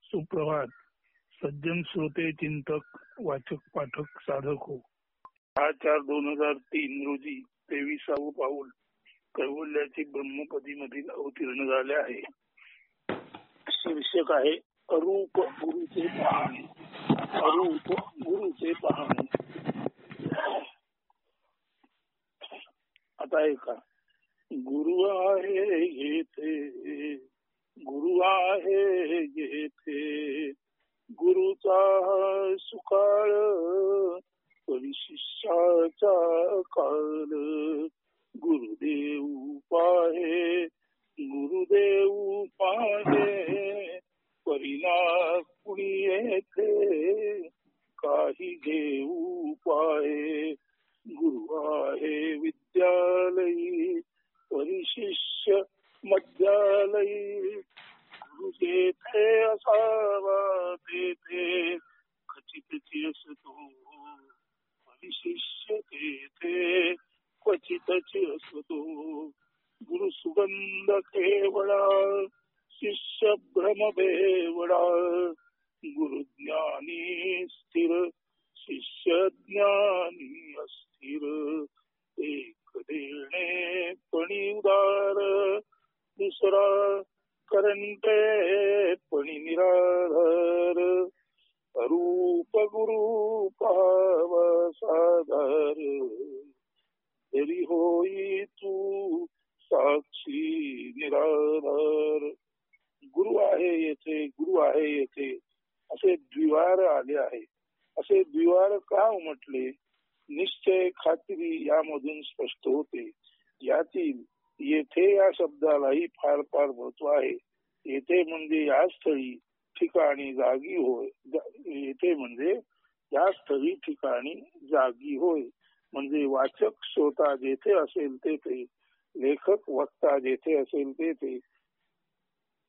सुप्रभात. सज्जन श्रोते, चिंतक, वाचक, पाठक, साधक हो. 6/4/2003 रोजी 23वे पाऊल कैवल्याचे ब्रह्मपदी मधील अवतीर्ण झाले आहे. शीर्षक आहे अरूप गुरुचे पाहणे. अरूप गुरुचे पाहणे. आता ऐका. गुरु आहे येथे, गुरु आहे येथे, गुरुचा सुकाळ परिशिष्याचा काल. गुरुदेव पाहे, गुरुदेव पाहे, परिणा कुणी येथे काही घेऊ पाहे. गुरु आहे विद्यालयी, परिशिष्य मध्यालयी. गुरु जेथे असावा तेथे खचितची असतो, परिशिष्य तेथे क्वचितची असतो. गुरु सुगंध केवळा, शिष्य भ्रम बेवडा. गुरु ज्ञानी स्थिर, शिष्य ज्ञानी अस्थिर. एक देणे पणी उदार, दुसरा करंटे पणी निराधार. अरूप गुरु पाव साधार, तरी होई तू साक्षी निराधार. गुरु आहे येथे, गुरु आहे येथे असे द्विवार आले आहे. असे द्विवार का उमटले? निश्चय, खात्री यामधून स्पष्ट होते. यातील येथे या शब्दालाही फार फार महत्व आहे. येथे म्हणजे या स्थळी, ठिकाणी, जागी होय. येथे म्हणजे या स्थळी, ठिकाणी, जागी होय. म्हणजे वाचक श्रोता जेथे असेल तेथे, लेखक वक्ता जेथे असेल तेथे,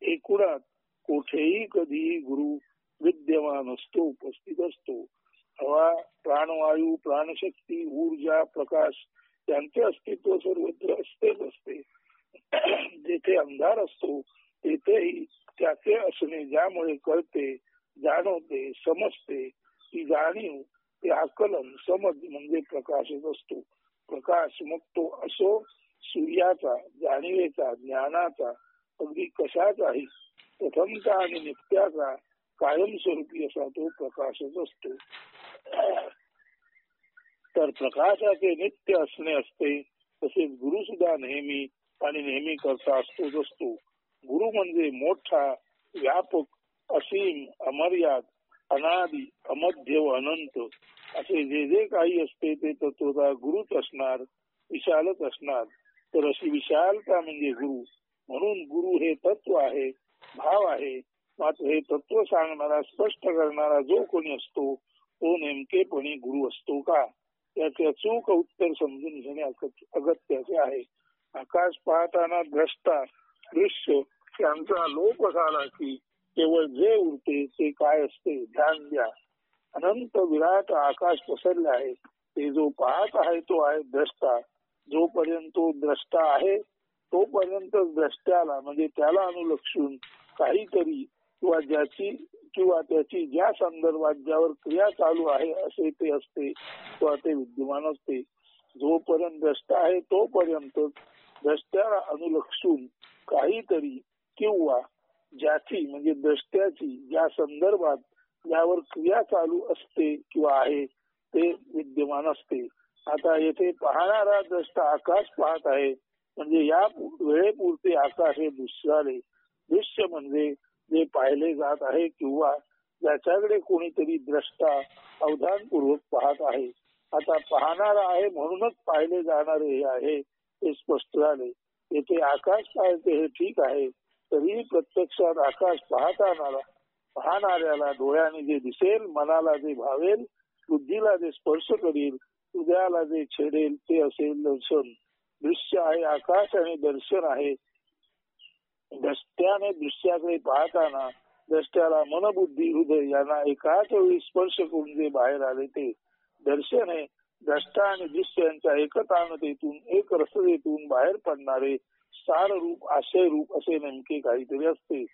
एकूणात कोठेही कधीही गुरु विद्यमान असतो, उपस्थित असतो. हवा, प्राणवायू, प्राणशक्ती, ऊर्जा, प्रकाश यांचे अस्तित्व सर्वत्र असतेच असते. जेथे अंधार असतो तेथेही त्याचे असणे ज्यामुळे कळते, जाणवते, समजते. ती जाणीव, ते आकलन, समज म्हणजे प्रकाशच असतो. प्रकाश मग तो असो सूर्याचा, जाणीवेचा, ज्ञानाचा, अगदी कशाचाही, प्रथमचा आणि नित्याचा, कायमस्वरूपी असा तो प्रकाशच असतो. तर प्रकाशाचे नित्य असणे असते. तसेच गुरु सुद्धा नेहमी आणि नेहमी करता असतोच असतो. गुरु म्हणजे मोठा, व्यापक, असीम, अमर्याद, अनादी, अमध्य व अनंत असे जे जे काही असते ते तत्वता गुरुच असणार, विशालच असणार. तर अशी विशालता म्हणजे गुरु. म्हणून गुरु हे तत्व आहे, भाव आहे. मात्र हे तत्व सांगणारा, स्पष्ट करणारा जो कोणी असतो तो नेमकेपणी गुरु असतो का? याचे अचूक उत्तर समजून घेणे अगत्याचे आहे. आकाश पाहताना द्रष्टा, दृश्य यांचा लोप झाला की केवळ जे उरते ते काय असते? ध्यान द्या. अनंत विराट आकाश पसरले आहे. ते जो पाहत आहे तो आहे द्रष्टा. जोपर्यंत तो द्रष्टा आहे तोपर्यंत द्रष्ट्याला म्हणजे त्याला अनुलक्षून काहीतरी किंवा त्याची ज्या संदर्भात ज्यावर क्रिया चालू आहे असे ते असते किंवा ते विद्यमान असते. जोपर्यंत द्रष्टा आहे तोपर्यंत द्रष्ट्याला अनुलक्षून काहीतरी किंवा ज्याची म्हणजे द्रष्ट्याची ज्या संदर्भात ज्यावर क्रिया चालू असते किंवा आहे ते विद्यमान असते. आता येथे पाहणारा द्रष्टा आकाश पाहत आहे म्हणजे या वेळेपुरते आकाश हे दृश्य आले. दृश्य म्हणजे जे पाहिले जात आहे किंवा ज्याच्याकडे कोणीतरी द्रष्टा अवधानपूर्वक पाहत आहे. आता पाहणारा आहे म्हणूनच पाहिले जाणारे हे आहे हे स्पष्ट झाले. येथे आकाश पाहते हे ठीक आहे, तरीही प्रत्यक्षात आकाश पाहणाऱ्याला डोळ्याने जे दिसेल, मनाला जे भावेल, बुद्धीला जे स्पर्श करील, हृदयाला जे छेडेल ते असेल दर्शन. दृश्य आहे आकाश आणि दर्शन आहे. द्रष्ट्याने दृश्याकडे पाहताना द्रष्ट्याला मन, बुद्धी, हृदय यांना एकाच वेळी स्पर्श करून जे बाहेर आले ते दर्शन आहे. द्रष्टा आणि दृश्य यांच्या एकतानतेतून, एक रसतेतून बाहेर पडणारे सार रूप, आशय रूप असे नेमके काहीतरी असते.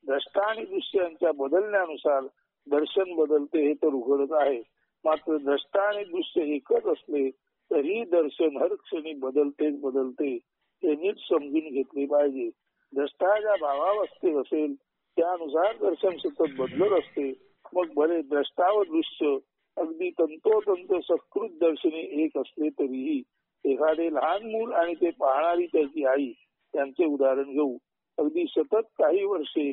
द्रष्टा आणि दृश्य यांच्या बदलण्यानुसार दर्शन बदलते हे तर उघडच आहे. मात्र द्रष्टा आणि दृश्य एकच असले तरी दर्शन हर क्षणी बदलतेच बदलते हे नीट समजून घेतले पाहिजे. द्रष्टा ज्या भावावस्थेत असेल त्यानुसार दर्शन सतत बदलत असते. मग बरे द्रष्टा व दृश्य अगदी तंतोतंत सकृत दर्शनी एक असले तरीही एखादे लहान मूल आणि ते पाहणारी त्याची आई त्यांचे उदाहरण घेऊ. अगदी सतत काही वर्षे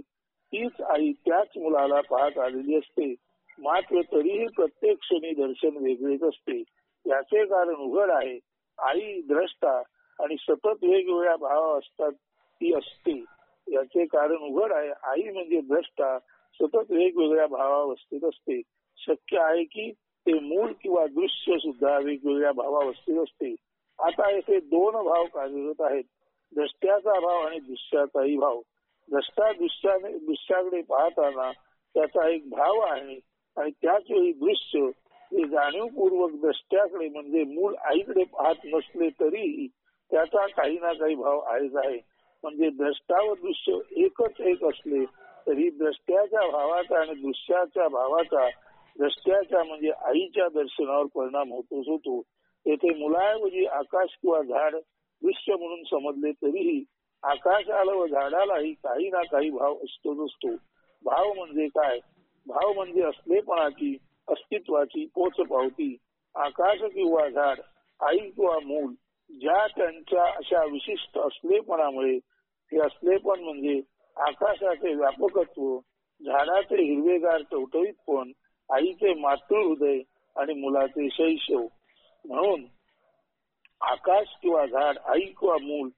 तीच आई त्याच मुलाला पाहत आलेली असते. मात्र तरीही प्रत्येक क्षणी दर्शन वेगळेच असते. याचे कारण उघड आहे. आई द्रष्टा आणि सतत वेगवेगळ्या भावा असतात ती असते. याचे कारण उघड आहे. आई म्हणजे द्रष्टा सतत वेगवेगळ्या भावावस्थेत असते. शक्य आहे की ते मूळ किंवा दृश्य सुद्धा वेगवेगळ्या भावावस्थेत असते. आता येथे दोन भाव कार्यरत आहेत, द्रष्ट्याचा भाव आणि दृश्याचाही भाव. द्रष्टा दृश्याकडे पाहताना त्याचा एक भाव आहे आणि त्याच वेळी दृश्य हे जाणीवपूर्वक द्रष्ट्याकडे म्हणजे मूळ आईकडे पाहत नसले तरीही त्याचा काही ना काही भाव आहेच आहे. म्हणजे द्रष्टा व दृश्य एकच एक असले तरी द्रष्ट्याच्या भावाचा आणि दृश्याच्या भावाचा द्रष्ट्याच्या म्हणजे आईच्या दर्शनावर परिणाम होतोच होतो. येथे मुलाऐवजी आकाश किंवा झाड दृश्य म्हणून समजले तरीही आकाशाला व झाडालाही काही ना काही भाव असतोच असतो. भाव म्हणजे काय? भाव म्हणजे असलेपणाची अस्तित्वाची पोचपावती. आकाश किंवा झाड, आई किंवा मूल ज्या त्यांच्या अशा विशिष्ट असलेपणामुळे हे असलेपण म्हणजे आकाशाचे व्यापकत्व, झाडाचे हिरवेगार टवटवीतपण, आईचे मातृ हृदय आणि मुलाचे शैशव. म्हणून आकाश किंवा झाड, आई किंवा मूल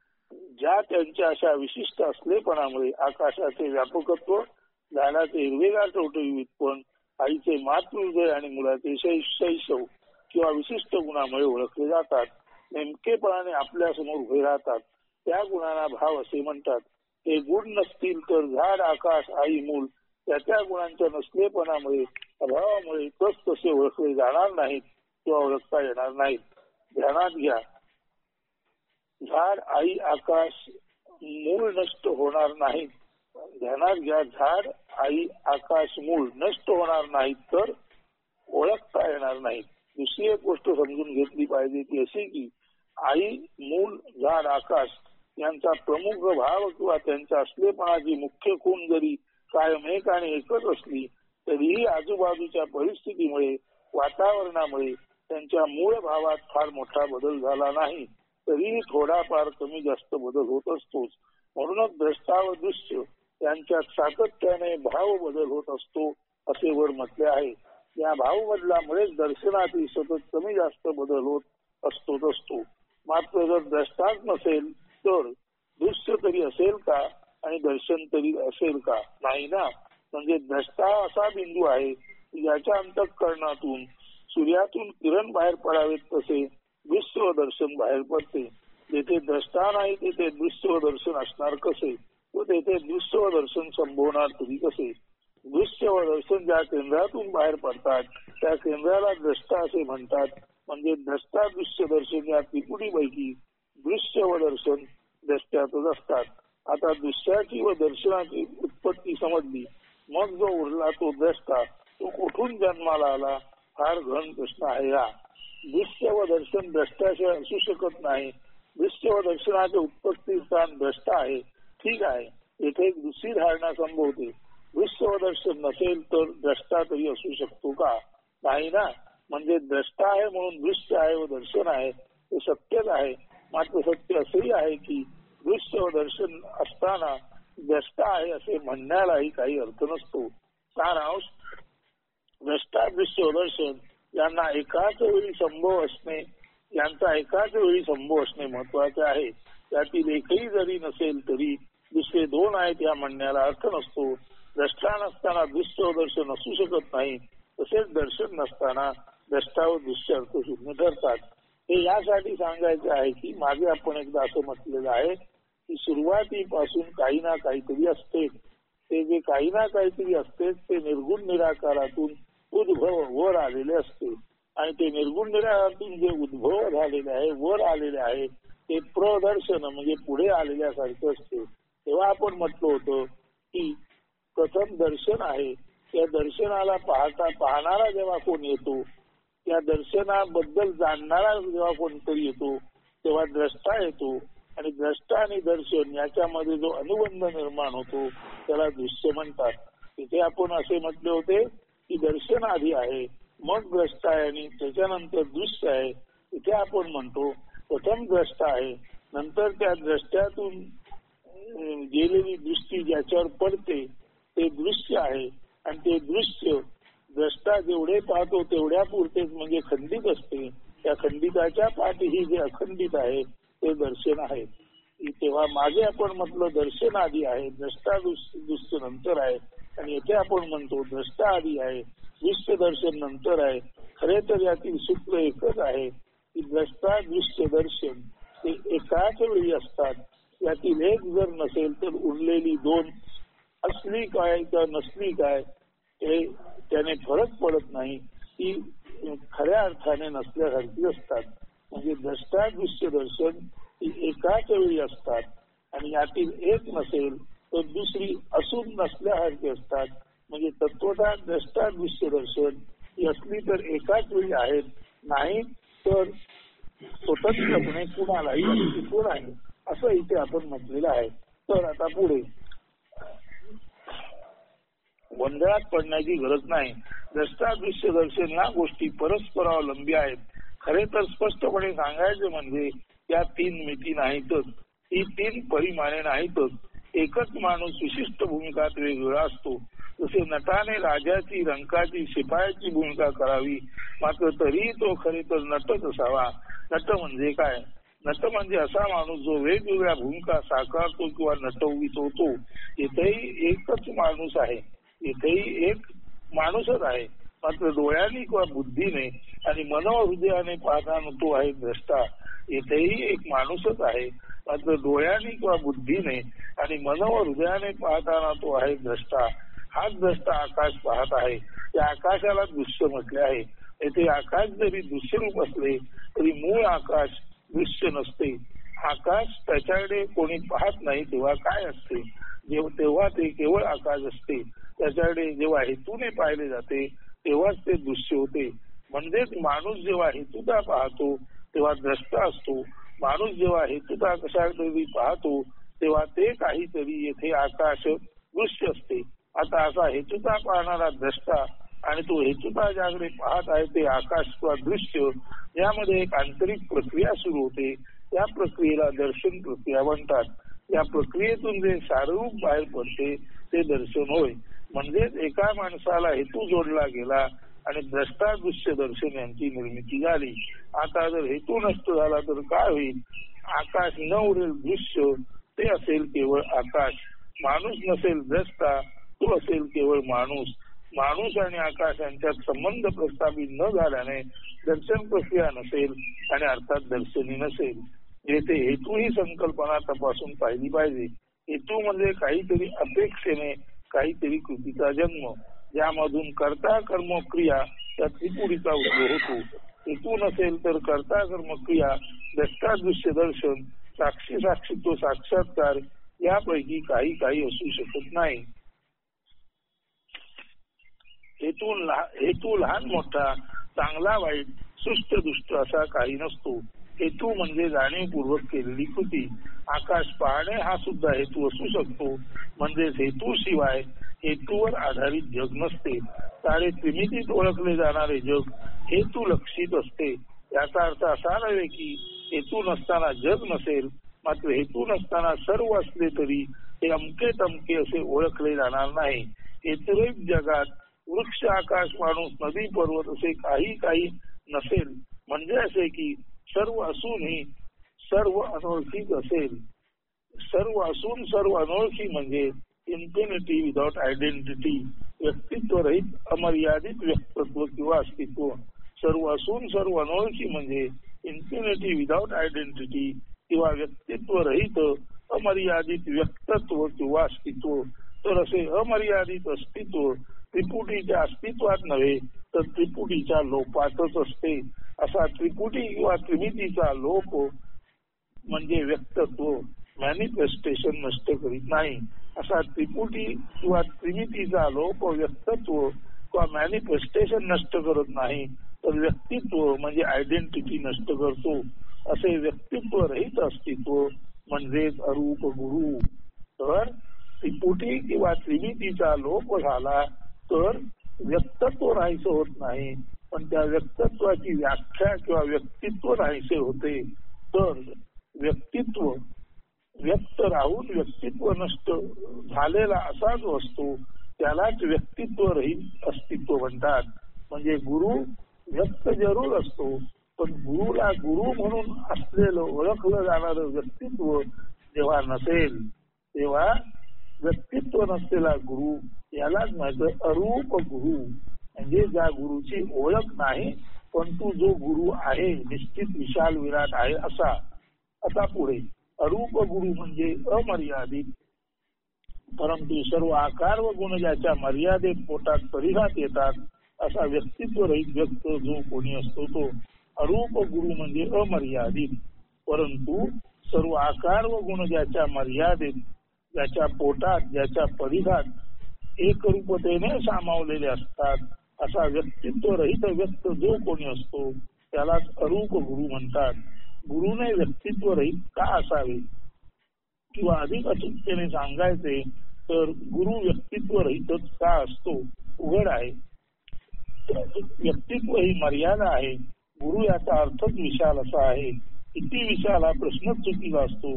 ज्या त्यांच्या अशा विशिष्ट असलेपणामुळे आकाशाचे व्यापकत्व, झाडाचे हिरवेगार टवटवीतपण, आईचे मातृ हृदय आणि मुलाचे शैशव किंवा विशिष्ट गुणामुळे ओळखले जातात. नेमकेपणाने आपल्या समोर उभे राहतात त्या गुणांना भाव असे म्हणतात. हे गुण नसतील तर झाड, आकाश, आई, मूल त्या गुणांच्या नसलेपणामुळे अभावामुळे तसे ओळखले जाणार नाहीत किंवा ओळखता येणार नाहीत. ध्यानात घ्या, झाड, आई, आकाश, मूळ नष्ट होणार नाहीत. ध्यानात घ्या, झाड, आई, आकाश, मूळ नष्ट होणार नाहीत तर ओळखता येणार नाहीत. दुसरी एक गोष्ट समजून घेतली पाहिजे ती अशी की आई, मूल, झाड, आकाश यांचा प्रमुख भाव किंवा त्यांच्या असलेपणाची मुख्य खूण जरी कायम एक आणि एकच असली तरीही आजूबाजूच्या परिस्थितीमुळे, वातावरणामुळे त्यांच्या मूळ भावात फार मोठा बदल झाला नाही तरीही थोडाफार कमी जास्त बदल होत असतोच. म्हणूनच द्रष्टा व दृश्य यांच्यात सातत्याने भाव बदल होत असतो असे वर म्हटले आहे. या भाव बदलामुळेच दर्शनातील सतत कमी जास्त बदल होत असतो. मात्र जर द्रष्टाच नसेल तर दृश्य तरी असेल का आणि दर्शन तरी असेल का? नाही ना. म्हणजे द्रष्टा असा बिंदू आहे ज्याच्या अंतःकरणातून सूर्यातून किरण बाहेर पडावेत तसे दृश्य व दर्शन बाहेर पडते. जेथे द्रष्टा नाही तेथे दृश्य व दर्शन असणार कसे व तेथे दृश्य व दर्शन संभवणार तरी कसे? दृश्य व दर्शन ज्या केंद्रातून बाहेर पडतात त्या केंद्राला द्रष्टा असे म्हणतात. म्हणजे द्रष्टा, दृश्य, दर्शन या त्रिपुटीपैकी दृश्य व दर्शन द्रष्ट्यातच असतात. आता दृश्याची व दर्शनाची उत्पत्ती समजली, मग जो उरला तो द्रष्टा, तो कुठून जन्माला आला? फार गहन प्रश्न आहे हा. दृश्य व दर्शन द्रष्ट्याशिवाय असू शकत नाही. दृश्य व दर्शनाचे उत्पत्ती स्थान द्रष्टा आहे. ठीक आहे, येथे एक दुसरी धारणा संभवते. दृश्य व दर्शन नसेल तर द्रष्टा तरी असू शकतो का? नाही ना. म्हणजे द्रष्टा आहे म्हणून दृश्य आहे व दर्शन आहे हे सत्यच आहे. मात्र सत्य असंही आहे की दृश्य व दर्शन असताना द्रष्टा आहे असे म्हणण्यालाही काही अर्थ नसतो. सारांश, द्रष्टा, दृश्य व दर्शन यांचा एकाच वेळी संभव असणे महत्वाचे आहे. त्यातील एकही जरी नसेल तरी दुसरे दोन आहेत या म्हणण्याला अर्थ नसतो. द्रष्टा नसताना दृश्य व दर्शन असू शकत नाही, तसेच दर्शन नसताना द्रष्टा व दृश्य अर्थशून्य ठरतात. हे यासाठी सांगायचे आहे की मागे आपण एकदा असं म्हटलेलं आहे की सुरुवातीपासून काही ना काहीतरी असते. ते जे काही ना काहीतरी असते ते निर्गुण निराकारातून उद्भव वर आलेले असते आणि ते निर्गुण निराकारातून जे उद्भव झालेले आहे, वर आलेले आहे ते प्रदर्शन म्हणजे पुढे आलेल्यासारखे असते. तेव्हा आपण म्हटलं होतं की प्रथम दर्शन आहे. त्या दर्शनाला पाहणारा जेव्हा कोण येतो, त्या दर्शनाबद्दल जाणणारा जेव्हा कोणतरी येतो, तेव्हा द्रष्टा येतो. आणि द्रष्टा आणि दर्शन याच्यामध्ये जो अनुबंध निर्माण होतो त्याला दृश्य म्हणतात. तिथे आपण असे म्हटले होते की दर्शन आधी आहे, मग द्रष्टा आहे आणि त्याच्यानंतर दृश्य आहे. इथे आपण म्हणतो प्रथम द्रष्टा आहे, नंतर त्या द्रष्ट्यातून गेलेली दृष्टी ज्याच्यावर पडते ते दृश्य आहे. आणि ते दृश्य द्रष्टा जेवढे पाहतो तेवढ्या पुरतेच म्हणजे खंडित असते. त्या खंडिताच्या पाठीही जे अखंडित आहे ते दर्शन आहे. तेव्हा मागे आपण म्हटलं दर्शन आधी आहे, द्रष्टा दृश्य नंतर आहे. आणि येथे आपण म्हणतो द्रष्टा आधी आहे, दृश्य दर्शन नंतर आहे. खरे तर यातील सूत्र एकच आहे की द्रष्टा दृश्य दर्शन ते एकाच वेळी असतात. यातील एक जर नसेल तर उरलेली दोन असली काय तर नसली काय त्याने फरक पडत नाही. ती खऱ्या अर्थाने नसल्यासारखी असतात. म्हणजे द्रष्टा दृश्य दर्शन ही एकाच वेळी असतात. आणि यातील एक नसेल तर दुसरी असून नसल्यासारखी असतात. म्हणजे तत्वतः द्रष्टा दृश्य दर्शन ही असली तर एकाच वेळी आहेत, नाही तर स्वतंत्रपणे कुणालाही अस्तित्व नाही, असं इथे आपण म्हटलेलं आहे. तर आता पुढे गोंधळात पडण्याची गरज नाही. द्रष्टा दृश्य दर्शन या गोष्टी परस्परावलंबी आहेत. खरे तर स्पष्टपणे सांगायचे म्हणजे या तीन मिती नाहीतच, ही तीन परिमाणे नाहीतच. एकच माणूस विशिष्ट भूमिकात वेगवेगळा असतो. जसे नटाने राजाची, रंकाची, शिपायाची भूमिका करावी, मात्र तरीही तो खरे तर नटच असावा. नट म्हणजे काय? नट म्हणजे असा माणूस जो वेगवेगळ्या भूमिका साकारतो किंवा नटवितो. इथेही एकच माणूस आहे, इथेही एक माणूसच आहे, मात्र डोळ्यांनी किंवा बुद्धीने आणि मनोहृदयाने पाहताना तो आहे द्रष्टा. इथेही एक माणूसच आहे, मात्र डोळ्यांनी किंवा बुद्धीने आणि मनोहृदयाने पाहताना तो आहे द्रष्टा. हाच द्रष्टा आकाश पाहत आहे. त्या आकाशाला दृश्य म्हटले आहे. येथे आकाश जरी दृश्यरूप असले तरी मूळ आकाश दृश्य नसते. आकाश त्याच्याकडे कोणी पाहत नाही तेव्हा काय असते? तेव्हा ते केवळ आकाश असते. त्याच्याकडे जेव्हा हेतूने पाहिले जाते तेव्हाच ते दृश्य होते. म्हणजेच माणूस जेव्हा हेतुता पाहतो तेव्हा द्रष्टा असतो. माणूस जेव्हा हेतुता कशातरी पाहतो तेव्हा ते काहीतरी येथे आकाश दृश्य असते. आता असा हेतुता पाहणारा द्रष्टा आणि तो हेतुता ज्याकडे पाहत आहे ते आकाश किंवा दृश्य, यामध्ये एक आंतरिक प्रक्रिया सुरू होते. त्या प्रक्रियेला दर्शन प्रक्रिया म्हणतात. या प्रक्रियेतून जे साररूप बाहेर पडते ते दर्शन होय. म्हणजेच एका माणसाला हेतू जोडला गेला आणि द्रष्टा दृश्य दर्शन यांची निर्मिती झाली. आता जर हेतू नष्ट झाला तर काय होईल? आकाश न उरेल दृश्य, ते असेल केवळ आकाश. माणूस नसेल द्रष्टा, तो असेल केवळ माणूस. माणूस आणि आकाश यांच्यात संबंध प्रस्थापित न झाल्याने दर्शन प्रक्रिया नसेल आणि अर्थात दर्शनी नसेल. येथे हेतू ही संकल्पना तपासून पाहिली पाहिजे. हेतू म्हणजे काहीतरी अपेक्षेने काहीतरी कृतीचा जन्म, ज्यामधून कर्ता कर्म क्रिया या त्रिपुरीचा उद्भव होतो. हेतू नसेल तर कर्ता कर्म क्रिया, द्रष्टा दृश्य दर्शन, साक्षी साक्षीत्व साक्षात्कार यापैकी काही असू शकत नाही. हेतू लहान मोठा, चांगला वाईट, सुष्ट दुष्ट असा काही नसतो. हेतू म्हणजे जाणीवपूर्वक केलेली कृती. आकाश पाहणे हा सुद्धा हेतू असू शकतो. म्हणजेच हेतू शिवाय हेतूवर आधारित जग नसते. सारे त्रिमितीत ओळखले जाणारे जग हेतू लक्षित असते. याचा अर्थ असा नव्हे की हेतू नसताना जग नसेल, मात्र हेतू नसताना सर्व असले तरी हे अमके तमके असे ओळखले जाणार नाही. हेतुरहित जगात वृक्ष, आकाश, माणूस, नदी, पर्वत असे काही नसेल. म्हणजे असे की सर्व असूनही सर्व अनोळखीच असेल. सर्व असून सर्व अनोळखी म्हणजे इन्फिनिटी विदाउट आयडेंटिटी, व्यक्तित्व रहित अमर्यादित व्यक्तित्व किंवा अस्तित्व. सर्व असून सर्व अनोळखी म्हणजे इन्फिनिटी विदाउट आयडेंटिटी किंवा व्यक्तित्व रहित अमर्यादित व्यक्तित्व किंवा अस्तित्व. तर असे अमर्यादित अस्तित्व त्रिपुटीच्या अस्तित्वात नव्हे तर त्रिपुटीच्या लोपातच असते. असा त्रिपुटी किंवा त्रिमितीचा लोप म्हणजे व्यक्तित्व, मॅनिफेस्टेशन नष्ट करीत नाही. असा त्रिपुटी किंवा त्रिमितीचा लोप व्यक्तित्व किंवा मॅनिफेस्टेशन नष्ट करत नाही, तर व्यक्तित्व म्हणजे आयडेंटिटी नष्ट करतो. असे व्यक्तित्व रहित अस्तित्व म्हणजेच अरूप गुरु. तर त्रिपुटी किंवा त्रिमितीचा लोप झाला तर व्यक्तित्व राहायचं होत नाही, पण त्या व्यक्तित्वाची व्याख्या किंवा व्यक्तित्व राहायचे होते. तर व्यक्तित्व व्यक्त राहून व्यक्तित्व नष्ट झालेला असा जो असतो त्यालाच व्यक्तित्व रहित अस्तित्व म्हणतात. म्हणजे गुरु व्यक्त जरूर असतो, पण गुरुला गुरु म्हणून असलेलं ओळखलं जाणारं व्यक्तित्व जेव्हा नसेल तेव्हा व्यक्तित्व नसलेला गुरु यालाच म्हणतात अरूप गुरु. म्हणजे ज्या गुरुची ओळख नाही, पण तू जो गुरु आहे निश्चित विशाल विराट आहे असा. आता पुढे अरूप गुरु म्हणजे अमर्यादित, परंतु सर्व आकार व गुण ज्याच्या मर्यादेत पोटात परिघात येतात असा व्यक्तित्व रहित व्यक्त जो कोणी असतो तो अरूप गुरु म्हणजे अमर्यादित, परंतु सर्व आकार व गुण ज्याच्या मर्यादेत, ज्याच्या पोटात, ज्याच्या परिघात एकरूपतेने सामावलेले असतात असा व्यक्तित्व रहित व्यक्त जो कोणी असतो त्यालाच अरूप गुरु म्हणतात. गुरुने व्यक्तित्व रहित का असावे किंवा अधिक अचूकतेने सांगायचे तर गुरु व्यक्तित्व रहितच का असतो. उघड आहे, व्यक्तित्व ही मर्यादा आहे. गुरु याचा अर्थच विशाल असा आहे. किती विशाल हा प्रश्नच चुकीचा असतो.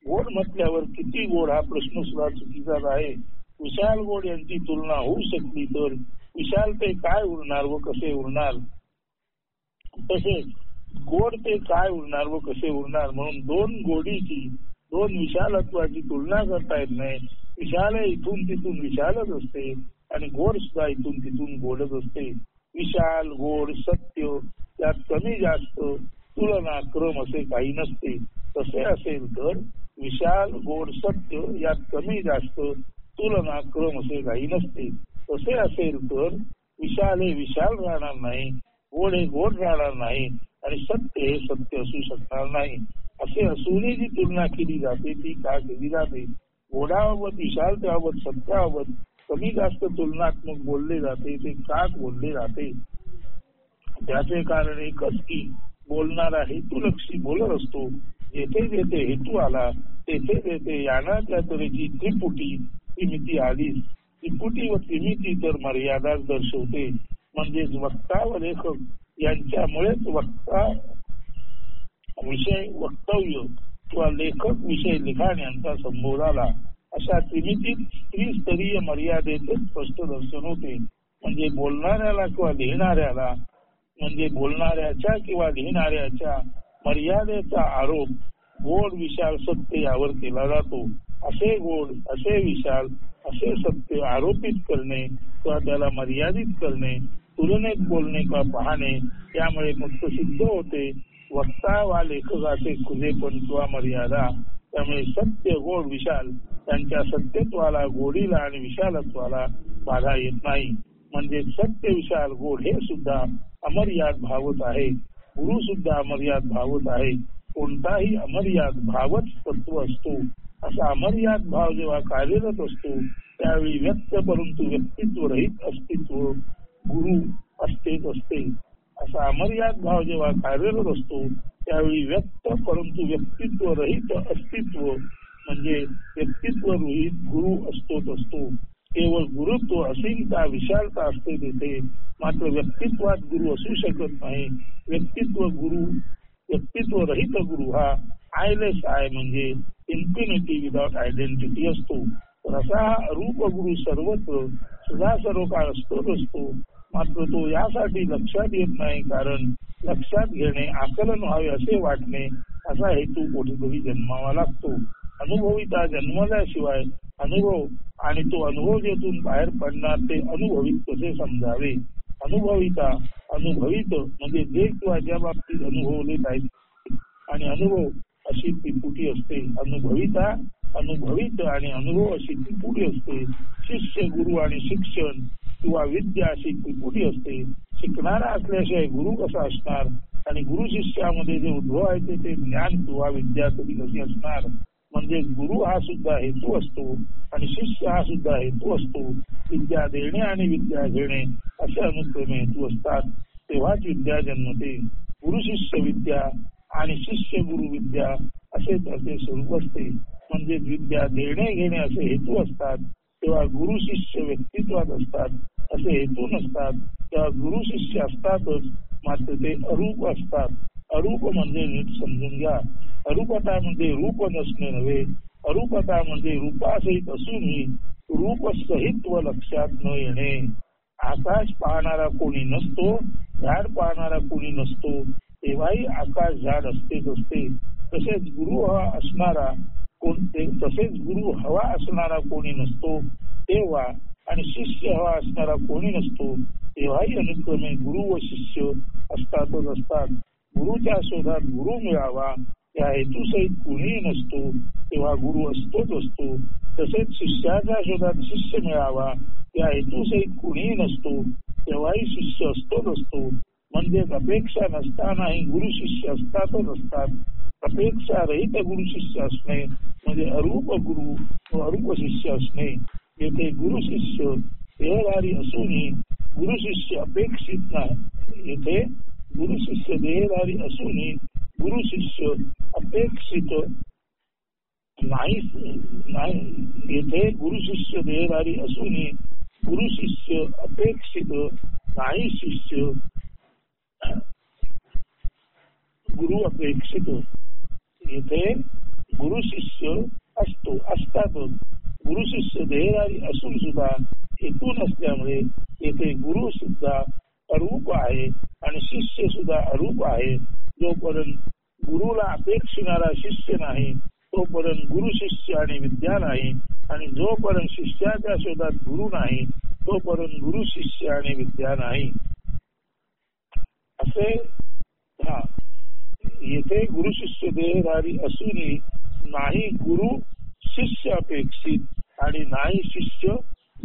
गोड म्हटल्यावर किती गोड हा प्रश्न सुद्धा चुकीचाच आहे. विशाल गोड यांची तुलना होऊ शकली तर विशाल ते काय उरणार व कसे उरणार, तसेच गोड ते काय उरणार व कसे उरणार. म्हणून दोन गोडीची, दोन विशालत्वाची तुलना करता येत नाही. विशाल इथून तिथून विशालच असते आणि गोड सुद्धा इथून तिथून गोडच असते. विशाल गोड सत्य यात कमी जास्त तुलना क्रम असे काही नसते. तसे असेल तर विशाल गोड सत्य यात कमी जास्त तुलना क्रम असे काही नसते. तसे असेल तर विशाल हे विशाल राहणार नाही, गोड हे गोड राहणार नाही आणि सत्य हे सत्य असू शकणार नाही. असे असूनही जी तुलना केली जाते ती का केली जाते. गोडाबाबत, विशालतेबाबत, सत्याबाबत कमी जास्त तुलनात्मक बोलले जाते ते का बोलले जाते. त्याचे कारण एकच की बोलणारा हेतुलक्षी बोलत असतो. जेथे जेथे हेतू आला तेथे तेथे यानाच्या तऱ्हेची त्रिपुटी त्रिमिती आली. त्रिपुटी व त्रिमिती तर मर्यादाच दर्शवते. म्हणजेच वक्ता व लेखक यांच्यामुळेच वक्ता विषय वक्तव्य किंवा लेखक विषय लिखाण यांचा संबोध आला. अशा त्रिमितीत त्रिस्तरीय मर्यादेचे स्पष्ट दर्शन होते. म्हणजे बोलणाऱ्याला किंवा लिहिणाऱ्याला, म्हणजे बोलणाऱ्याच्या किंवा लिहिणाऱ्याच्या मर्यादेचा आरोप गोड विशाल सत्य यावर केला जातो. असे गोड, असे विशाल, असे सत्य आरोपित करणे किंवा त्याला मर्यादित करणे, तुलनेत बोलणे किंवा पाहणे यामुळे फक्त सिद्ध होते वक्ता वा लेखकाचे खुलेपण किंवा मर्यादा. त्यामुळे सत्य, गोड, विशाल त्यांच्या सत्यत्वाला, गोडीला आणि विशालत्वाला बाधा येत नाही. म्हणजे सत्य, विशाल, गोड हे सुद्धा अमर्याद भावच आहे. गुरु सुद्धा अमर्याद भावच आहे. कोणताही अमर्याद भावच तत्व असतो. असा अमर्याद भाव जेव्हा कार्यरत असतो त्यावेळी व्यक्त परंतु व्यक्तित्व रहित अस्तित्व गुरु असतेच असते. असा अमर्याद भाव जेव्हा कार्यरत असतो त्यावेळी व्यक्त परंतु व्यक्तित्व रहित अस्तित्व म्हणजे व्यक्तित्व रहित गुरु असतोच असतो. केवळ गुरुत्व असीमता, विशालता असते तेथे, मात्र व्यक्तित्वात गुरु असू शकत नाही. व्यक्तित्व रहित गुरु हा आयलेस आहे, म्हणजे इन्फिनिटी विदाउट आयडेंटिटी असतो. तर असा हा रूप गुरु सर्वत्र सदा सर्व काळ असतोच असतो. मात्र तो यासाठी लक्षात येत नाही, कारण लक्षात घेणे, आकलन व्हावे असे वाटणे असा हेतू कुठेतरी जन्मावा लागतो. अनुभविता जन्मल्याशिवाय अनुभव आणि तो अनुभव जेथून बाहेर पडणार ते अनुभवित कसे समजावे. अनुभविता, अनुभवित म्हणजे जे किंवा ज्या बाबतीत अनुभवले पाहिजे आणि अनुभव अशी त्रिपुटी असते. अनुभविता, अनुभवित आणि अनुभव अशी त्रिपुटी असते. शिष्य, गुरु आणि शिक्षण किंवा विद्या अशी त्रिपुटी असते. शिकणारा असल्याशिवाय गुरु कसा असणार आणि गुरु शिष्यामध्ये जे उद्भवायचे ते ज्ञान किंवा विद्या तरी कशी असणार. म्हणजे गुरु हा सुद्धा हेतू असतो आणि शिष्य हा सुद्धा हेतू असतो. विद्या देणे आणि विद्या घेणे असे अनुक्रमे हेतू असतात, तेव्हाच विद्या जन्मते. गुरु शिष्य विद्या आणि शिष्य गुरु विद्या असे त्याचे स्वरूप असते. म्हणजे विद्या देणे घेणे असे हेतू असतात, तेव्हा गुरु शिष्य व्यक्तित्वात असतात. असे हेतू नसतात तेव्हा गुरु शिष्य असतातच, मात्र ते अरूप असतात. अरूप म्हणजे नीट समजून घ्या. अरूपता म्हणजे रूप नसणे नव्हे, अरूपता म्हणजे रूपासहित असूनही रूप सहित व लक्षात न येणे. आकाश पाहणारा कोणी नसतो, झाड पाहणारा कोणी नसतो, तेव्हाही आकाश झाड असतेच असते. तसेच गुरु हवा असणारा कोणी नसतो तेव्हा, आणि शिष्य हवा असणारा कोणी नसतो तेव्हाही अनुक्रमे गुरु व शिष्य असतातच असतात. गुरुच्या शोधात गुरु मिळावा या हेतूसहित कोणीही नसतो तेव्हा गुरु असतोच असतो. तसेच शिष्याच्या शोधात शिष्य मिळावा या हेतूसहित कोणीही नसतो तेव्हाही शिष्य असतोच असतो. म्हणजेच अपेक्षा नसतानाही गुरु शिष्य असतातच असतात. अपेक्षा रहित गुरु शिष्य असणे म्हणजे अरूप गुरु व अरूप शिष्य असणे. येथे गुरु शिष्य देहधारी असूनही गुरु शिष्य अपेक्षित नाही. येथे गुरु शिष्य देहधारी असूनही गुरु शिष्य अपेक्षित नाही. येथे गुरु शिष्य देहधारी असूनही गुरु शिष्य अपेक्षित नाही. शिष्य गुरु अपेक्षित. येथे गुरु शिष्य असतातच. गुरु शिष्य देहधारी असून सुद्धा हेतू नसल्यामुळे येथे गुरु सुद्धा अरूप आहे आणि शिष्य सुद्धा अरूप आहे. जोपर्यंत गुरुला अपेक्षिणारा शिष्य नाही तोपर्यंत गुरु शिष्य आणि विद्या नाही, आणि जोपर्यंत शिष्याच्या शोधात गुरु नाही तोपर्यंत गुरु शिष्य आणि विद्या नाही. असे येथे गुरु शिष्य देहधारी असूनही नाही गुरु शिष्य अपेक्षित आणि नाही शिष्य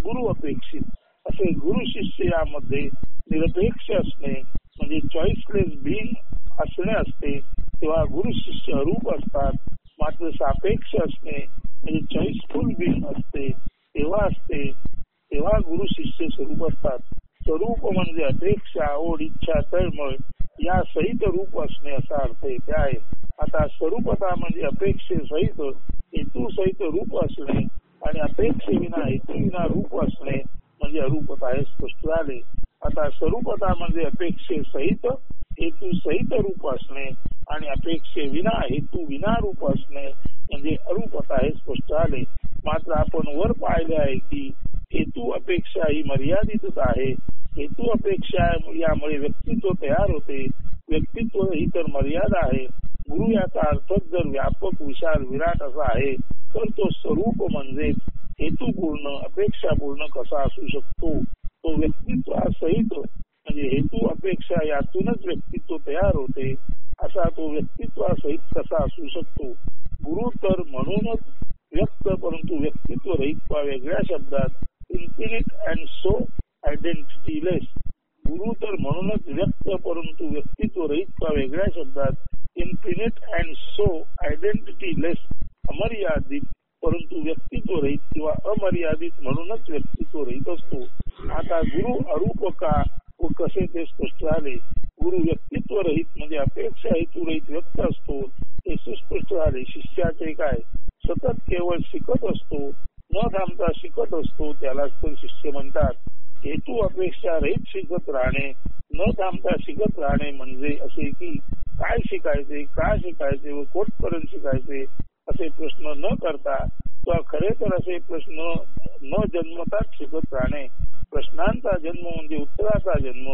गुरु अपेक्षित. असे गुरु शिष्य यामध्ये निरपेक्ष असणे म्हणजे चॉईसलेस बिंग असणे असते, तेव्हा गुरु शिष्य अरूप असतात. मात्र सापेक्ष असणे म्हणजे चॉईसफुल बिंग असते तेव्हा गुरु शिष्य स्वरूप असतात. स्वरूप म्हणजे अपेक्षा, आवड, इच्छा, तळमळ या सहित रूप असणे असा अर्थ येथे आहे. आता स्वरूपता म्हणजे अपेक्षेसहित हेतू सहित रूप असणे आणि अपेक्षेविना हेतूविना रूप असणे म्हणजे अरूपता हे स्पष्ट झाले. आता स्वरूपता म्हणजे अपेक्षेसहित हेतू सहित रूप असणे आणि अपेक्षेविना हेतू विना रूप असणे म्हणजे अरूपता हे स्पष्ट झाले. मात्र आपण वर पाहिले आहे की हेतू अपेक्षा ही मर्यादितच आहे. हेतू अपेक्षा यामुळे व्यक्तित्व तयार होते. व्यक्तित्व ही तर मर्यादा आहे. गुरु याचा अर्थच जर व्यापक विशाल विराट असा आहे तर तो स्वरूप म्हणजे हेतूपूर्ण अपेक्षापूर्ण कसा असू शकतो. तो व्यक्तित्वासहित म्हणजे हेतू अपेक्षा यातूनच व्यक्तित्व तयार होते, असा तो व्यक्तित्वासहित कसा असू शकतो. गुरु तर म्हणूनच व्यक्त परंतु व्यक्तित्व रहित वा वेगळ्या शब्दात इन्फिनिट अँड सो आयडेंटिटीलेस. गुरु तर म्हणूनच व्यक्त परंतु व्यक्तित्व रहित वा वेगळ्या शब्दात इन्फिनिट अँड सो आयडेंटिटीलेस, अमर्यादित परंतु व्यक्तित्व रहित किंवा अमर्यादित म्हणूनच व्यक्तित्व रहित असतो. आता गुरु अरूप का व कसे ते स्पष्ट झाले. गुरु व्यक्तित्व रहित म्हणजे अपेक्षा हेतू रहित व्यक्त असतो हे सुस्पष्ट झाले. शिष्याचे काय? सतत केवळ शिकत असतो, न थांबता शिकत असतो, त्यालाच तर शिष्य म्हणतात. हेतू अपेक्षा रहित शिकत राहणे, न थांबता शिकत राहणे म्हणजे असे की काय शिकायचे, का शिकायचे व कोठपर्यंत शिकायचे असे प्रश्न न करता किंवा खरे तर असे प्रश्न न जन्मताच शिकत राहणे. प्रश्नांचा जन्म म्हणजे उत्तराचा जन्म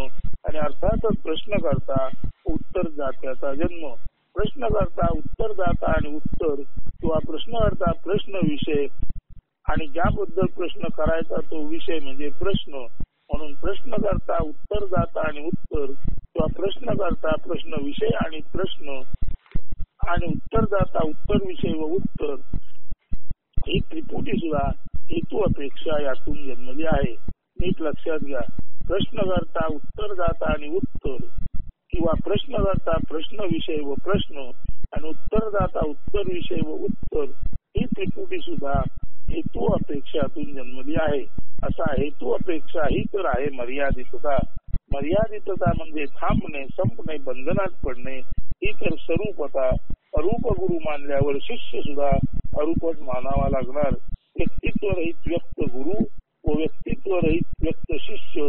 आणि अर्थातच प्रश्नकर्ता उत्तरदात्याचा जन्म. प्रश्नकर्ता उत्तरदाता आणि उत्तर किंवा प्रश्नकर्ता प्रश्न विषय आणि ज्याबद्दल प्रश्न करायचा तो विषय म्हणजे प्रश्न. म्हणून प्रश्नकर्ता उत्तरदाता आणि उत्तर किंवा प्रश्नकर्ता प्रश्न विषय आणि प्रश्न आणि उत्तरदाता उत्तर विषय व उत्तर ही त्रिपुटी सुद्धा हेतू अपेक्षा यातून जन्मली आहे. नीट लक्षात घ्या. प्रश्नकर्ता उत्तरदाता आणि उत्तर किंवा प्रश्नकर्ता प्रश्न विषय व प्रश्न आणि उत्तरदाता उत्तर विषय व उत्तर ही त्रिपुटी सुद्धा हेतू अपेक्षातून जन्मली आहे. असा हेतू अपेक्षा ही तर आहे मर्यादितता. मर्यादितता म्हणजे थांबणे, संपणे, बंधनात पडणे. ही तर स्वरूपता. अरूप गुरु मानल्यावर शिष्य सुद्धा अरूपच मानावा लागणार. व्यक्तित्व रहित व्यक्त गुरु व व्यक्तित्व रहित व्यक्त शिष्य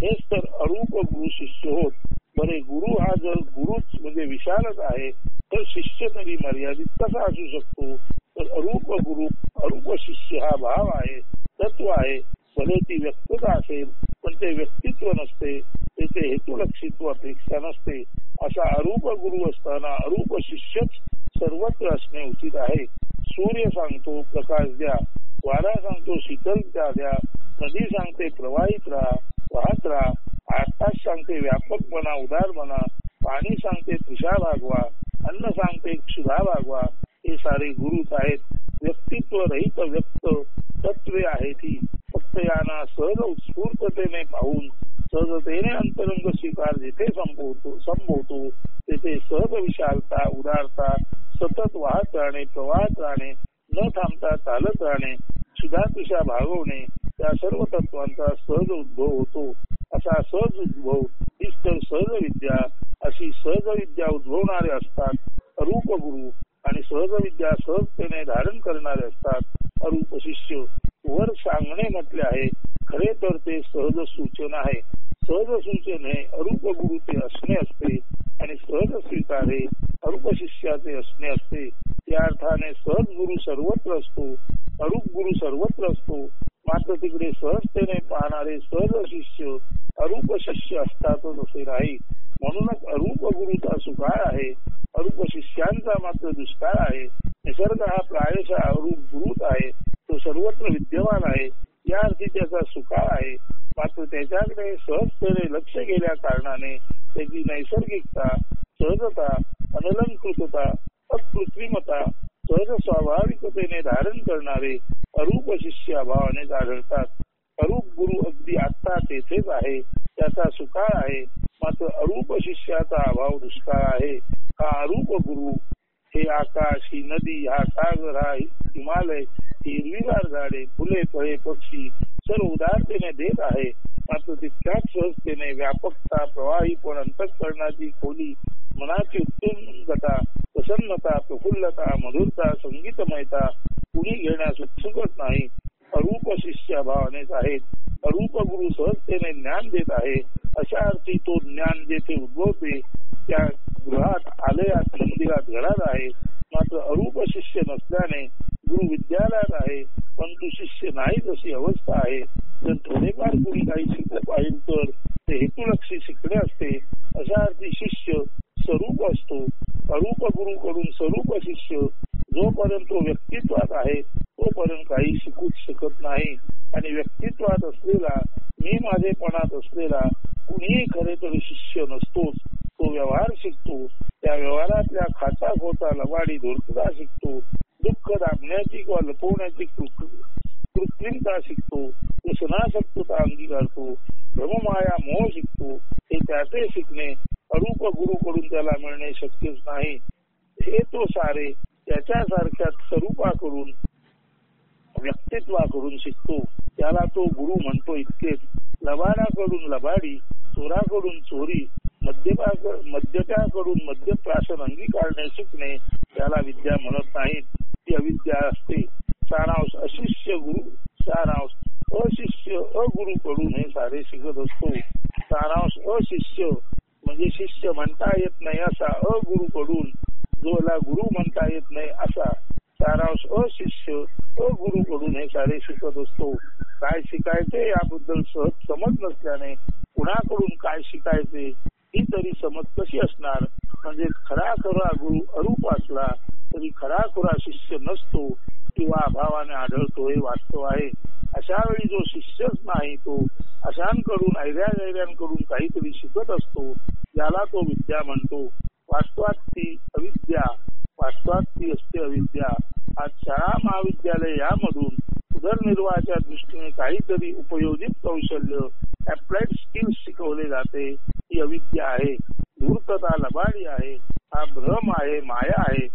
हेच तर अरूप गुरु शिष्य होत. बरे, गुरु हा जर गुरुच म्हणजे विशालच आहे तर शिष्य तरी मर्यादित कसा असू शकतो? तर अरूप गुरु अरूप शिष्य हा भाव आहे, तत्व आहे. भले ती व्यक्तता असेल पण ते व्यक्तित्व नसते, तेथे हेतुलक्षित्व अपेक्षा नसते. असा अरूप गुरु असताना अरूप शिष्यच सर्वत्र असणे उचित आहे. सूर्य सांगतो प्रकाश द्या, वारा सांगतो शीतलता द्या, नदी सांगते प्रवाहित राहा, वाहत राहा, आकाश सांगते व्यापक बना, उदार बना, पाणी सांगते तृषा भागवा, अन्न सांगते क्षुधा भागवा. हे सारे गुरुच आहेत. व्यक्तित्व रहित व्यक्त तत्वे आहे ती. फक्त यांना सहज उत्स्फूर्ततेने पाहून सहजतेने अंतरंग स्वीकार जिथे संभवतो तेथे सहज विशालता, उदारता, सतत वाहत राहणे, प्रवाहात राहणे, न थांबता चालत राहणे, क्षुधा तृषा भागवणे, त्या सर्व तत्वांचा सहज उद्भव होतो. असा सहज उद्भव हीच तर सहज विद्या. अशी सहज विद्या उद्भवणारे असतात अरूप गुरु आणि सहज विद्या सहजतेने धारण करणारे असतात अरूप शिष्य. वर सांगणे म्हटले आहे, खरे तर ते सहज सूचन आहे. सहज सूचन हे अरूप गुरुचे असणे असते आणि सहज स्वीकार हे अरूप शिष्याचे असणे असते. या अर्थाने सहज गुरु सर्वत्र असतो, अरूप गुरु सर्वत्र असतो. मात्र तिकडे सहजतेने पाहणारे सहज शिष्य अरूप शिष्य असतातच असे नाही. म्हणूनच अरूप गुरुचा सुकाळ आहे, अरूप शिष्यांचा मात्र दुष्काळ आहे. निसर्ग हा प्रायशः अरूप गुरुच आहे, तो सर्वत्र विद्यमान आहे. या अर्थी त्याचा सुकाळ आहे. मात्र त्याच्याकडे सहजतेने लक्ष गेल्या कारणाने त्याची नैसर्गिकता, सहजता, अनलंकृतता, अकृत्रिमता सहज स्वाभाविकतेने धारण करणारे अरूप शिष्य अभावाने आढळतात. अरूप गुरु अगदी आत्ता तेथेच आहे, त्याचा सुकाळ आहे. मात्र अरूप शिष्याचा अभाव दुष्काळ आहे. हा अरूप गुरु हे आकाश, ही नदी, हा सागर, हा हिमालय, ही हिरवीगार झाडे, फुले, फळे, पक्षी सर्व उदारतेने देत आहे. मात्र तितक्याच सहजतेने व्यापकता, प्रवाहीपण, अंतःकरणाची खोली, मनाची उत्तुंगता, प्रसन्नता, प्रफुल्लता, मधुरता, संगीतमयता कुणी घेण्यास उत्सुकच नाही. अरूप शिष्य अभावानेच आहेत. अरूप गुरु सहजतेने ज्ञान देत आहे. अशा अर्थी तो ज्ञान जेथे उद्भवते त्या गृहात, आलयात, मंदिरात, घरात आहे. मात्र अरूप शिष्य नसल्याने गुरु विद्यालयात आहे परंतु शिष्य नाहीच अशी अवस्था आहे. जर थोडेफार कुणी काही शिकू पाहिजे तर ते हेतुलक्षी शिकणे असते. अशा अर्थी शिष्य स्वरूप असतो. अरूप गुरुकडून स्वरूप शिष्य जोपर्यंत तो व्यक्तित्वात आहे तोपर्यंत काही शिकूच शकत नाही. आणि व्यक्तित्वात असलेला, मी माझेपणात असलेला कुणीही खरे तर शिष्य नसतोच. तो व्यवहार शिकतो. त्या व्यवहारातल्या खाता खोटा, लवाडी, धूर्तता शिकतो. दुःख दाबण्याची किंवा लपवण्याची कृत्रिमता शिकतो. व्यसनासक्तता अंगीकारतो. भ्रममाया, मोह शिकतो. हे त्याचे शिकणे अरूप गुरुकडून त्याला मिळणे शक्यच नाही. हे तो सारे त्याच्यासारख्या स्वरूपाकडून, व्यक्तित्वाकडून शिकतो. त्याला तो गुरु म्हणतो इतकेच. लबाडाकडून लबाडी, चोराकडून चोरी, मद्यप्याकडून मद्यप्राशन अंगीकारणे शिकणे त्याला विद्या म्हणत नाहीत. ती अविद्या असते. सारांश अशिष्य गुरु, सारांश अशिष्य अगुरुकडून हे सारे शिकत असतो. सारांश अशिष्य म्हणजे शिष्य म्हणता येत नाही असा, अगुरुकडून जोला गुरु म्हणता येत नाही असा. सारांश अशिष्य अगुरुकडून हे सारे शिकत असतो. काय शिकायचे याबद्दल सहज समज नसल्याने कुणाकडून काय शिकायचे ही तरी समज कशी असणार. म्हणजे खरा गुरु अरूप असला तरी खरा शिष्य नसतो किंवा अभावाने आढळतो, हे वास्तव आहे. अशा वेळी जो शिष्यच नाही तो अशांकडून, ऐऱ्यांकडून काहीतरी शिकत असतो, याला तो विद्या म्हणतो. वास्तवात ती अविद्या, वास्तवात ती असते अविद्या. आज शाळा महाविद्यालय यामधून उदरनिर्वाहाच्या दृष्टीने काहीतरी उपयोजित कौशल्य, अप्लाइड स्किल्स शिकवले जाते. ही अविद्या आहे. धूर्तता, लबाडी आहे. हा भ्रम आहे, माया आहे.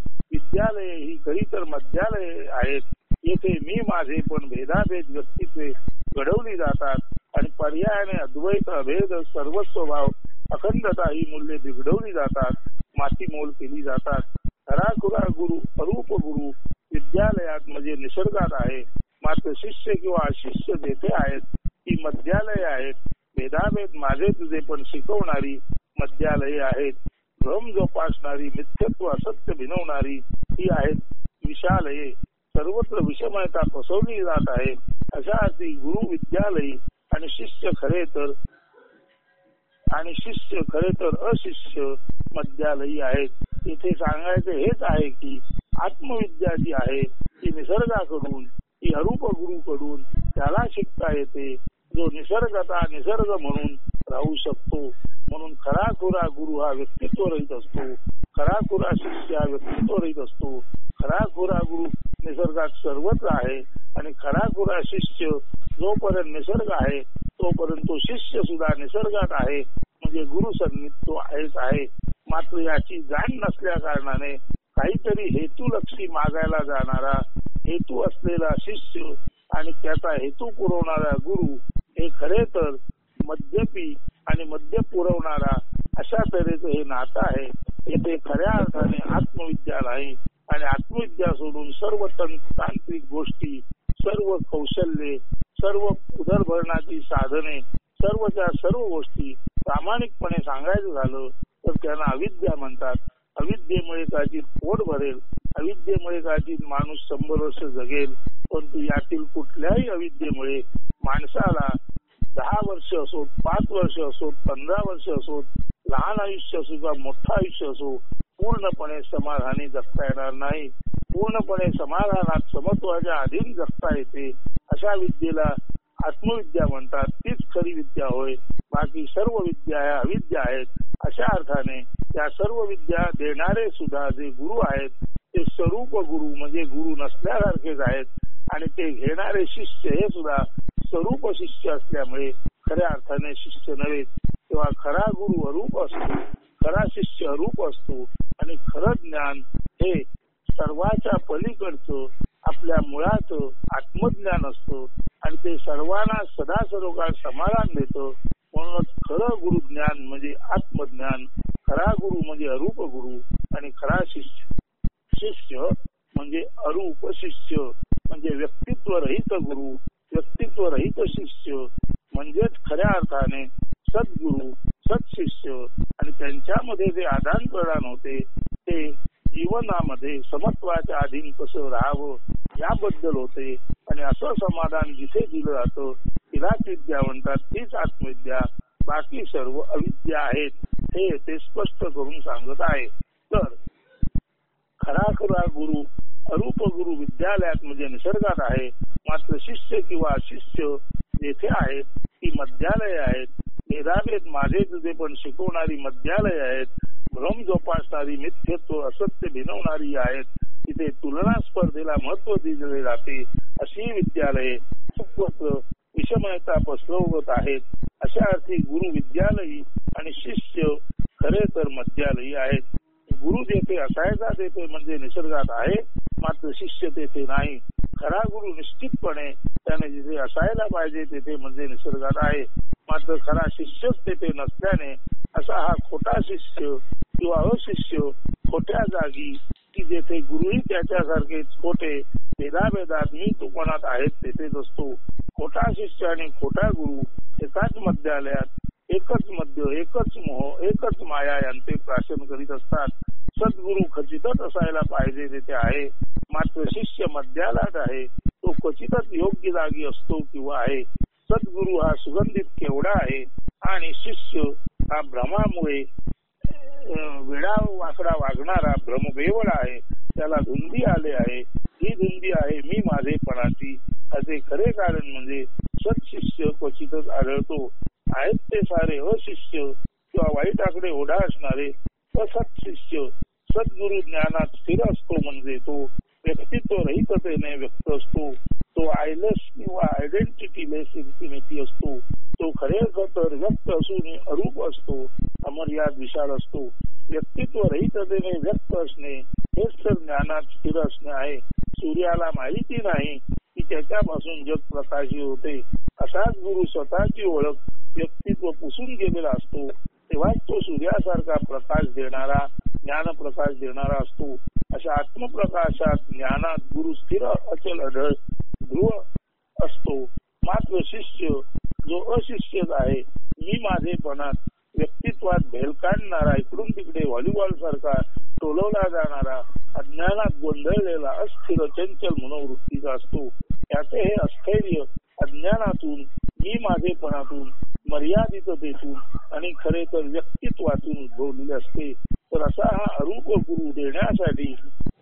विद्यालये ही खरी तर मध्यालये आहेत. येथे मी माझे पण भेदाभेद व्यक्तित्वे घडवली जातात आणि पर्यायाने अद्वैत अभेद सर्वस्व भाव अखंडता ही मूल्ये बिघडवली जातात, मातीमोल केली जातात. खराखुरा गुरु अरूप गुरु विद्यालयात म्हणजे निसर्गात आहे. मात्र शिष्य किंवा अशिष्य जेथे आहेत ती मध्यालये आहेत. भेदाभेद माझे तुझे पण शिकवणारी मध्यालये आहेत. भ्रम जोपासणारी मिथ्यत्व असत्य भिनवणारी ही आहेत विशालये. सर्वत्र विषमयता पसरवली जात आहे. अशा अर्थी गुरु विद्यालयी आणि शिष्य खरे तर अशिष्य मध्यालयी आहेत. इथे सांगायचे हेच आहे की आत्मविद्या जी आहे ती निसर्गाकडून, ती अरूप गुरुकडून त्याला शिकता येते, जो निसर्ग म्हणून राहू शकतो. म्हणून खराखुरा गुरु हा व्यक्तित्व रहित असतो, खराखुरा शिष्य हा व्यक्तित्व रहित असतो. खराखुरा गुरु निसर्गात सर्वत्र आहे आणि खराखुरा शिष्य जोपर्यंत निसर्ग आहे तोपर्यंत तो शिष्य सुद्धा निसर्गात आहे. म्हणजे गुरु सन्निध आहेच आहे. मात्र याची जाण नसल्या कारणाने काहीतरी हेतुलक्षी मागायला जाणारा, हेतू असलेला शिष्य आणि त्याचा हेतू पुरवणारा गुरु हे खरे तर मद्यपी आणि मद्य पुरवणारा अशा तऱ्हेचं हे नातं आहे. येथे खऱ्या अर्थाने आत्मविद्या नाही आणि आत्मविद्या सोडून सर्व तांत्रिक गोष्टी, सर्व कौशल्ये, सर्व उदरभरणाची साधने, सर्वच्या सर्व गोष्टी प्रामाणिकपणे सांगायचं झालं तर त्यांना अविद्या म्हणतात. अविद्येमुळे कदाचित पोट भरेल, अविद्येमुळे कदाचित माणूस 100 वर्ष जगेल, परंतु यातील कुठल्याही अविद्येमुळे माणसाला 10 वर्ष असो, 5 वर्ष असो, 15 वर्ष असो, लहान आयुष्य असो किंवा मोठं आयुष्य असो, पूर्णपणे समाधानी जगता येणार नाही. पूर्णपणे समाधानात समत्वाच्या अधीन जगता येते. अशा विद्येला आत्मविद्या म्हणतात. तीच खरी विद्या होय. बाकी सर्व विद्या ह्या अविद्या आहेत. अशा अर्थाने या सर्व विद्या देणारे सुद्धा जे गुरु आहेत ते स्वरूप गुरु म्हणजे गुरु नसल्यासारखेच आहेत आणि ते घेणारे शिष्य हे सुद्धा स्वरूप शिष्य असल्यामुळे खऱ्या अर्थाने शिष्य नव्हे. तेव्हा खरा गुरु अरूप असतो, खरा शिष्य अरूप असतो आणि खरं ज्ञान हे सर्वाच्या पलीकडचं आपल्या मुळाचं आत्मज्ञान असतं आणि ते सर्वांना सदा सर्वकाळ समाधान देतं. म्हणूनच खरं गुरु ज्ञान म्हणजे आत्मज्ञान, खरा गुरु म्हणजे अरूप गुरु आणि खरा शिष्य म्हणजे अरूप शिष्य म्हणजे व्यक्तित्व रहित गुरु, व्यक्तित्व रहित शिष्य म्हणजेच खऱ्या अर्थाने सद्गुरु, सत्शिष्य. आणि त्यांच्यामध्ये जे आदान प्रदान होते ते जीवनामध्ये समत्वाच्या अधीन कसं राहावं याबद्दल होते. आणि असं समाधान जिथे दिलं जातं तिलाच विद्या म्हणतात. तीच आत्मविद्या. बाकी सर्व अविद्या आहेत हे ते स्पष्ट करून सांगत आहे. तर खरा गुरु अरूप गुरु विद्यालयात म्हणजे निसर्गात आहे. मात्र शिष्य किंवा शिष्य जेथे आहेत ती मध्यालय आहेत. भेदाभेद माझे तुझे पण शिकवणारी मध्यालय आहेत. भ्रम जोपासणारी मिथ्यत्व असत्य भिनवणारी आहेत. तिथे तुलना स्पर्धेला महत्व दिले जाते. अशी विद्यालये सर्वत्र विषमयता पसरवत आहेत. अशा अर्थी गुरु विद्यालयी आणि शिष्य खरे तर मध्यालयी आहेत. गुरु जेथे असायचा तेथे म्हणजे निसर्गात आहे, मात्र शिष्य तेथे नाही. खरा गुरु निश्चितपणे त्याने जिथे असायला पाहिजे तेथे म्हणजे निसर्गात आहे, मात्र खरा शिष्यच तेथे नसल्याने असा हा खोटा शिष्य किंवा अशिष्य खोट्या जागी की जेथे गुरुही त्याच्यासारखेच खोटे भेदाभेदात मी तुपणात आहेत तेथेच असतो. खोटा शिष्य आणि खोटा गुरु एकाच मध्यालयात एकच मध्य, एकच मोह, एकच माया यांचे प्राशन करीत असतात. सद्गुरु खचितच असायला पाहिजे तेथे आहे, मात्र शिष्य मध्यालयात आहे. तो क्वचितच योग्य जागी असतो किंवा आहे. सद्गुरु हा सुगंधित केवढा आहे आणि शिष्य हा भ्रमामुळे वेडा वाकडा वागणारा भ्रमवेवळ आहे. त्याला धुंदी आले आहे. ही धुंदी आहे मी माझेपणाची. असे खरे कारण म्हणजे सत्शिष्य क्वचितच आढळतो. आहेत ते सारे अशिष्य किंवा वाईटाकडे ओढा असणारे असत शिष्य. सद्गुरु ज्ञानात स्थिर असतो म्हणजे तो व्यक्तित्व रहिततेने व्यक्त असतो. तो आयलेस किंवा आयडेंटिटीलेस इन्फिनिटी असतो. तो खरे तर व्यक्त असून अरूप असतो, अमर्याद विशाल असतो. व्यक्तित्व रहिततेने व्यक्त असणे हेच तर ज्ञानात स्थिर असणे आहे. सूर्याला माहिती नाही की त्याच्यापासून जग प्रकाशी होते. असाच गुरु स्वतःची ओळख व्यक्तित्व पुसून गेलेला असतो. तेव्हाच तो सूर्यासारखा प्रकाश देणारा, ज्ञान प्रकाश देणारा असतो. अशा आत्मप्रकाशात ज्ञानात गुरु स्थिर अचल अढळ ध्रुव असतो. मात्र शिष्य जो अशिष्यच आहे, मी माझेपणात व्यक्तित्वात भेल काढणारा, इकडून तिकडे व्हॉलीबॉल सारखा टोलवला जाणारा, अज्ञानात गोंधळलेला अस्थिर चंचल मनोवृत्तीचा असतो. त्याचे हे अस्थैर्य अज्ञानातून, मी माझेपणातून, मर्यादिततेतून आणि खरे तर व्यक्तित्वातून उद्भवलेले असते. तर असा हा अरूप गुरु देण्यासाठी,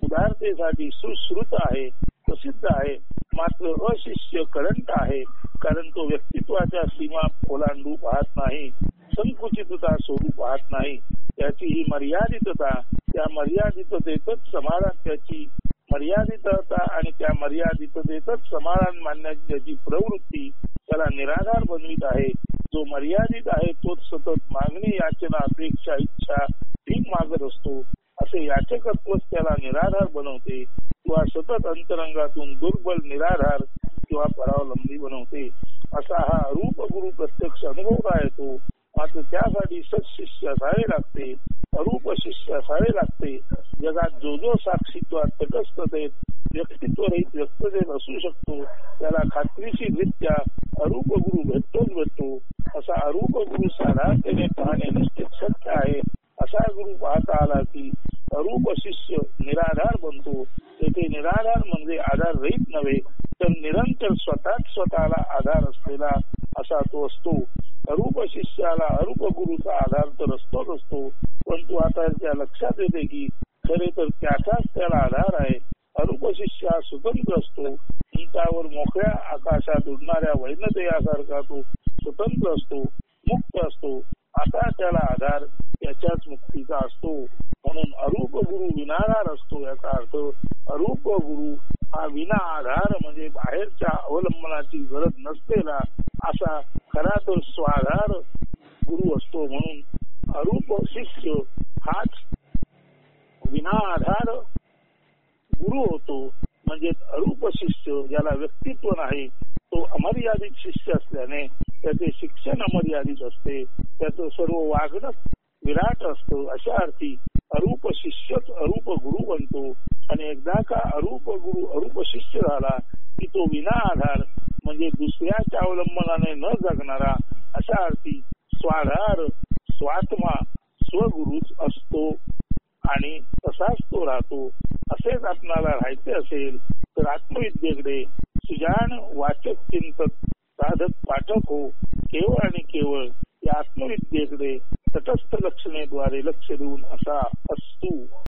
उदारतेसाठी सुश्रुत आहे, प्रसिद्ध आहे. मात्र अशिष्य कळंट आहे, कारण तो व्यक्तित्वाच्या सीमा ओलांडू पाहत नाही, संकुचितता सोडू पाहत नाही. त्याची ही मर्यादितता, त्या मर्यादिततेतच समाधान, त्याची मर्यादितता आणि त्या मर्यादिततेतच समाधान मानण्याची त्याची प्रवृत्ती त्याला निराधार बनवित आहे. जो मर्यादित आहे तोच सतत मागणी, याचना, अपेक्षा, इच्छा भीक मागत असतो. असे याचकत्वच त्याला निराधार बनवते किंवा सतत अंतरंगातून दुर्बल, निराधार किंवा परावलंबी बनवते. असा हा अरूप गुरु प्रत्यक्ष अनुभवता येतो. मात्र त्यासाठी सत्शिष्य असावे लागते, अरूप शिष्य असावे लागते. जगात जो जो साक्षीत्वात, तटस्थतेत, व्यक्तित्वरहित व्यक्ततेत असू शकतो, त्याला खात्रीशीररित्या अरूप गुरु भेटतोच भेटतो. असा अरूप गुरु साधारणतेने पाहणे निश्चित शक्य आहे. असा गुरु पाहता आला की अरूप शिष्य निराधार बनतो. तेथे निराधार म्हणजे आधार रहित नव्हे, तर निरंतर स्वतःला आधार असलेला असा तो असतो. अरूप शिष्याला अरूप गुरुचा आधार तर असतोच असतो, परंतु आता त्या लक्षात येते की खरे तर त्याचाच त्याला आधार आहे. अरूप शिष्य हा स्वतंत्र असतो. उंचावर मोकळ्या आकाशात उडणाऱ्या वैनतेयासारखा तो स्वतंत्र असतो, मुक्त असतो. आता त्याला आधार त्याच्याच मुक्तीचा असतो. म्हणून अरूप गुरु विनाधार असतो. याचा अर्थ अरूप गुरु हा विना आधार म्हणजे बाहेरच्या अवलंबनाची गरज नसलेला असा खरा तर स्वाधार गुरु असतो. म्हणून अरूप शिष्य हाच विना आधार गुरु होतो. म्हणजे अरूप शिष्य ज्याला व्यक्तित्व नाही, तो अमर्यादित शिष्य असल्याने त्याचे शिक्षण अमर्यादित असते, त्याचं सर्व वागणं विराट असतं. अशा अर्थी अरूप शिष्यच अरूप गुरु बनतो. आणि एकदा का अरूप गुरु अरूप शिष्य झाला की तो विना आधार म्हणजे दुसऱ्याच्या अवलंबनाने न जगणारा, अशा अर्थी स्वाधार, स्वात्मा, स्वगुरुच असतो आणि तसाच तो राहतो. असेच आपणाला राहायचे असेल तर आत्मविद्येकडे सुजाण वाचक, चिंतक, साधक, पाठक हो. केवळ आणि केवळ या आत्मविद्येकडे तटस्थ लक्षणेद्वारे लक्ष देऊन असा असतो.